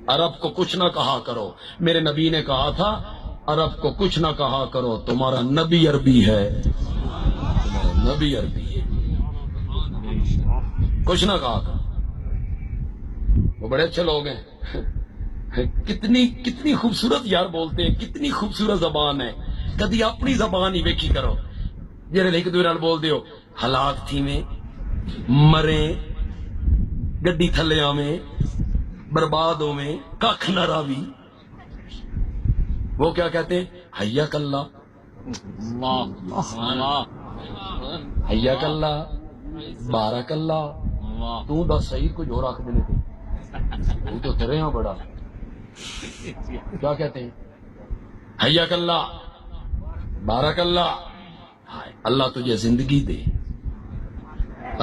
عرب کو کچھ نہ کہا کرو. میرے نبی نے کہا تھا عرب کو کچھ نہ کہا کرو، تمہارا نبی عربی ہے، تمہارا نبی عربی ہے، کچھ نہ کہا کرو. وہ بڑے اچھے لوگ ہیں، کتنی خوبصورت یار بولتے ہیں، کتنی خوبصورت زبان ہے. کدی اپنی زبان ہی ویکھی کرو. جڑے ایک دوسرے نال بول دیو ہلاک تھی میں مرے گڈی تھلے آویں برباد ہوویں ککھ نہ راوی. وہ کیا کہتے ہیں؟ حیاک اللہ، حیاک اللہ، بارک اللہ. تو دا صحیح کچھ اور رکھ دینے تو تو تیرے ہاں بڑا. کیا کہتے ہیں؟ حیاک اللہ، بارک اللہ. اللہ تجھے زندگی دے،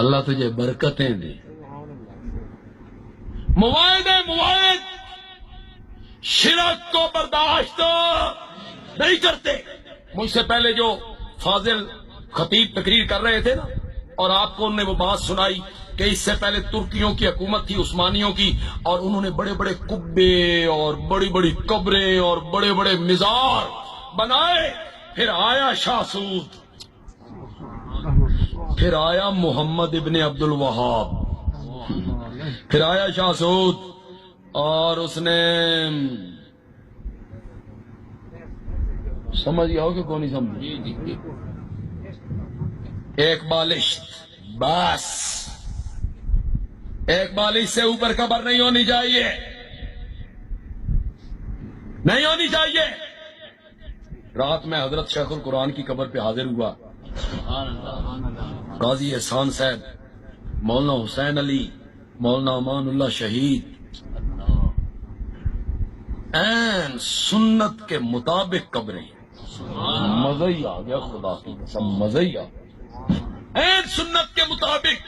اللہ تجھے برکتیں دے. مواعد مواعد شرک کو برداشت نہیں کرتے. مجھ سے پہلے جو فاضل خطیب تقریر کر رہے تھے نا، اور آپ کو انہوں نے وہ بات سنائی کہ اس سے پہلے ترکیوں کی حکومت تھی، عثمانیوں کی، اور انہوں نے بڑے بڑے قبے اور بڑی بڑی قبریں اور بڑے بڑے مزار بنائے. پھر آیا شاہ سود، پھر آیا محمد ابن عبد الوہاب، پھر آیا شاہ سود، اور اس نے سمجھ گیا ہو کہ کون نہیں سمجھ، ایک بالشت، بس ایک بالش سے اوپر قبر نہیں ہونی چاہیے، نہیں ہونی چاہیے. رات میں حضرت شیخ القرآن کی قبر پہ حاضر ہوا. قاضی احسان صاحب، مولانا حسین علی، مولانا امان اللہ شہید، این سنت کے مطابق قبریں. مزہ ہی آ گیا، خدا کی قسم مزہ ہی آ گیا. این سنت کے مطابق.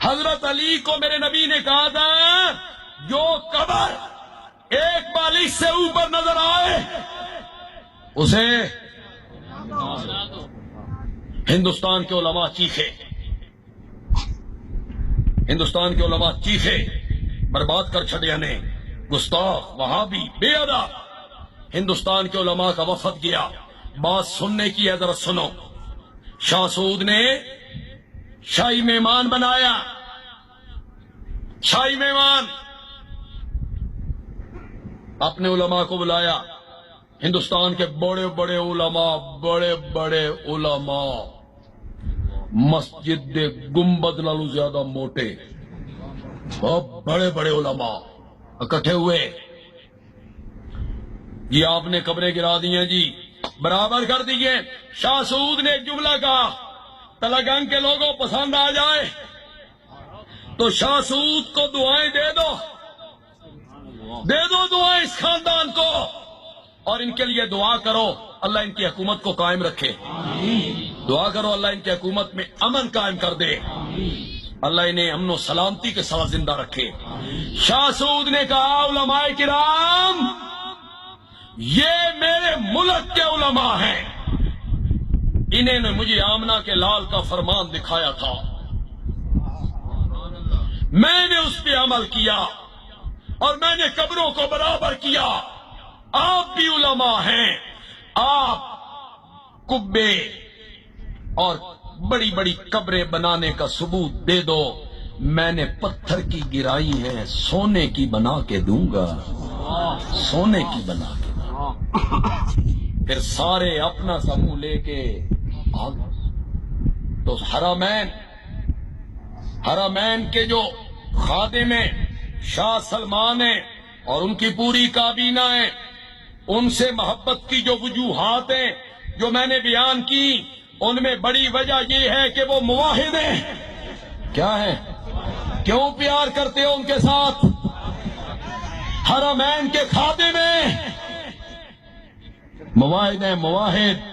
حضرت علی کو میرے نبی نے کہا تھا جو قبر ایک بالش سے اوپر نظر آئے اسے. ہندوستان کے علماء چیخے، ہندوستان کے علماء چیخے، برباد کر چھڑیا نے، گستاخ، وہابی، بے ادب. ہندوستان کے علماء کا وفد گیا. بات سننے کی ہے، ذرا سنو. شاہ سعود نے شاہی مہمان بنایا، شاہی مہمان. اپنے علماء کو بلایا، ہندوستان کے بڑے بڑے علماء، بڑے بڑے علماء، مسجد دے گنبد نالوں زیادہ موٹے، بہت بڑے بڑے علماء اکٹھے ہوئے. یہ آپ نے قبریں گرا دی ہیں جی، برابر کر دیے. شاہ سعود نے ایک جملہ کہا، تلگنگ کے لوگوں پسند آ جائے تو شاہ سعود کو دعائیں دے دو، دے دو دعائیں اس خاندان کو، اور ان کے لیے دعا کرو اللہ ان کی حکومت کو قائم رکھے. دعا کرو اللہ ان کی حکومت میں امن قائم کر دے، اللہ انہیں امن و سلامتی کے ساتھ زندہ رکھے. شاہ سعود نے کہا علماء کرام یہ میرے ملک کے علماء ہیں، انہیں نے مجھے آمنہ کے لال کا فرمان دکھایا تھا، میں نے اس پہ عمل کیا اور میں نے قبروں کو برابر کیا. آپ بھی علماء ہیں، آپ قبے اور بڑی بڑی قبریں بنانے کا ثبوت دے دو. میں نے پتھر کی گرائی ہیں، سونے کی بنا کے دوں گا، سونے کی بنا کے. پھر سارے اپنا سموں لے کے آ گئے. تو حرمین کے جو خادم ہیں شاہ سلمان ہیں اور ان کی پوری کابینہ ہے، ان سے محبت کی جو وجوہات ہیں جو میں نے بیان کی، ان میں بڑی وجہ یہ ہے کہ وہ موحد ہیں. کیا ہے؟ کیوں پیار کرتے ہو ان کے ساتھ؟ حرمین کے خادم ہیں، مواحد ہیں، مواحد.